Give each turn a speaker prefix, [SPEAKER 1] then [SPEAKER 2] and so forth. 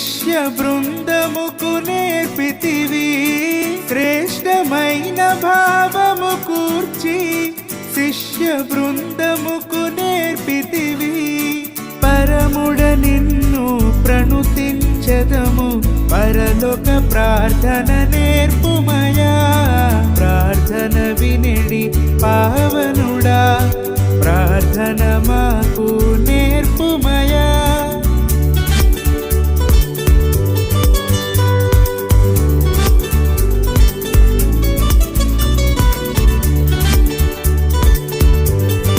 [SPEAKER 1] శిష్య బృందముకు నేర్పితివి శ్రేష్టమైన భావము కూర్చి శిష్య బృందముకు నేర్పితివి పరముడ నిన్ను ప్రణుతించదము పరలోక ప్రార్థన నేర్పుమయా ప్రార్థన వినడి పావనుడా ప్రార్థన మాకు